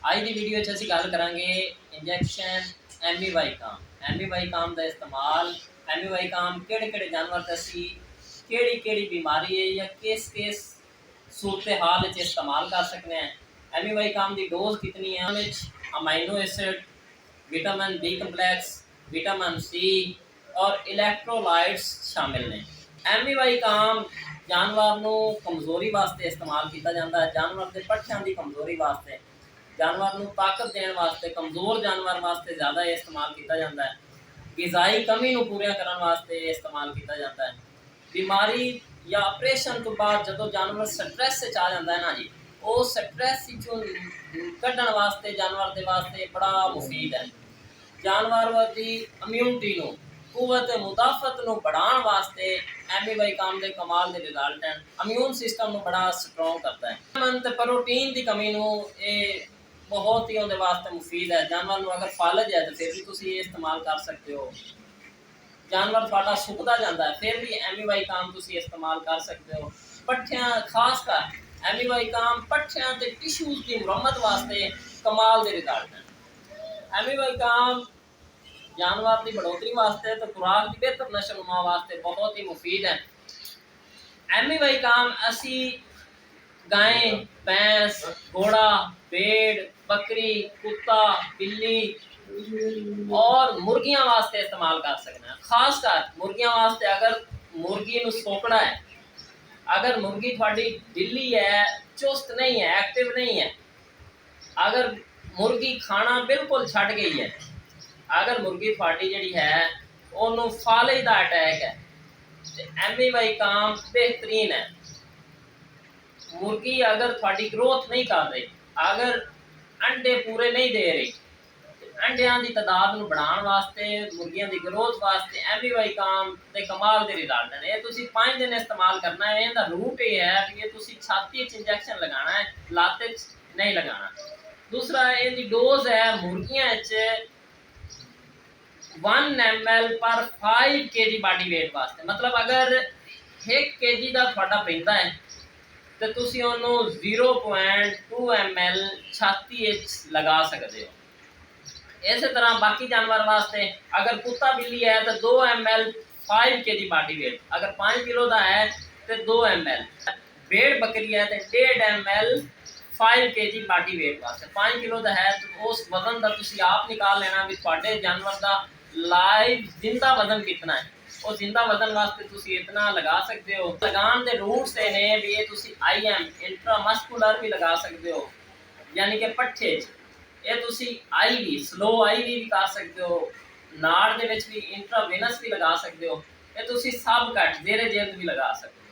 आज की वीडियो असीं गल करांगे इंजैक्शन एमवीवाइकाम। एमवीवाइकाम का इस्तेमाल एमवीवाइकाम किहड़े जानवर ते असीं किहड़ी बीमारी है या किस सूरत हाल इस्तेमाल कर सकते हैं। एमवीवाइकाम की डोज कितनी है, उन्हें amino acid, vitamin B complex, vitamin C और इलैक्ट्रोलाइट्स शामिल ने। एमवीवाइकाम जानवर को कमजोरी वास्ते इस्तेमाल किया जाता है। जानवर के पट्ठियां की कमजोरी वास्ते, जानवर को ताकत देने वास्ते, कमजोर जानवर वास्ते ज़्यादा इस्तेमाल किया जाता है। गिजाई कमी को पूरा करने वास्ते इस्तेमाल किया जाता है। बीमारी या ऑपरेशन तो बाद जो जानवर स्ट्रैस से आ जाता है ना जी, वो स्ट्रैस कढ़ने वास्ते जानवर के वास्ते बड़ा मुफीद है। जानवर की इम्यूनिटी को, कुवत मुदाफत को बढ़ाने वास्ते एमवीवाइकाम के कमाल के रिजल्ट हैं। इम्यून सिस्टम को बड़ा स्ट्रोंग करता है। प्रोटीन की कमी को बहुत ही उनके वास्ते मुफीद है। जानवर को अगर फालज है तो फिर भी तुम ये इस्तेमाल कर सकते हो। जानवर थोड़ा सुकता जाता है फिर भी एमवीवाइकाम तुम इस्तेमाल कर सकते हो। पट्ठियां खासकर एमवीवाइकाम पट्ठियां ते टिश्यूज की मुरम्मत वास्ते कमाल के रिजल्ट हैं। एमवीवाइकाम जानवर की बढ़ोतरी वास्ते तो खुराक की बेहतर नशो नुमा वास्ते बहुत ही मुफीद है। एमवीवाइकाम असी गाय, भैंस, घोड़ा, भेड़, बकरी, कुत्ता, बिल्ली और मुर्गियां वास्ते इस्तेमाल कर सकते हैं। खासकर मुर्गियां वास्ते अगर मुर्गी को सोकड़ा है, अगर मुर्गी थोड़ी ढिली है, चुस्त नहीं है, एक्टिव नहीं है, अगर मुर्गी खाना बिल्कुल छड़ गई है, अगर मुर्गी थोड़ी जी है उन्होंने फाले का अटैक है, तो एमवीवाइकाम बेहतरीन है। मुर्गी अगर थोड़ी ग्रोथ नहीं कर रही, अगर अंडे पूरे नहीं दे रही, अंडिया की तादाद को बढ़ाने वास्ते, मुर्गियों की ग्रोथ वास्ते एमवीवाइकाम के कमाल के रिजल्ट हैं। ये तुम 5 दिन इस्तेमाल करना है। इनका रूट ये है कि ये तुम छाती इंजैक्शन लगाना है, लाते नहीं लगाना। दूसरा इनकी डोज है मुर्गियां 1 ml पर 5 kg बॉडी वेट वास्ते। मतलब अगर 1 kg का थोड़ा पैंदा है तो तुसी उन्होंने 0.2 ml छाती लगा सकते हो। इस तरह बाकी जानवर वास्ते अगर कुत्ता बिल्ली है तो 2 ml 5 kg बॉडी वेट, अगर 5 किलो का है तो 2 ml। भेड़ बकरी है तो 1.5 ml 5 kg बॉडी वेट वास्ते। 5 किलो का है तो उस वजन का तुसी आप निकाल लेना भी थोड़े जानवर का लाइव जिंदा वजन कितना है। और जिंदा वजन वास्ते तुसी इतना लगा सकते हो। लगान के रूट्स ने भी ये तुसी IM इंट्रामस्कुलर भी लगा सकते हो, यानी कि पट्ठे ये तुसी IV स्लो IV भी कर सकते हो। नाड़ दे विच भी इंट्रावेनस भी लगा सकते हो। ये तुसी सब कट जेरे जेब भी लगा सकते हो।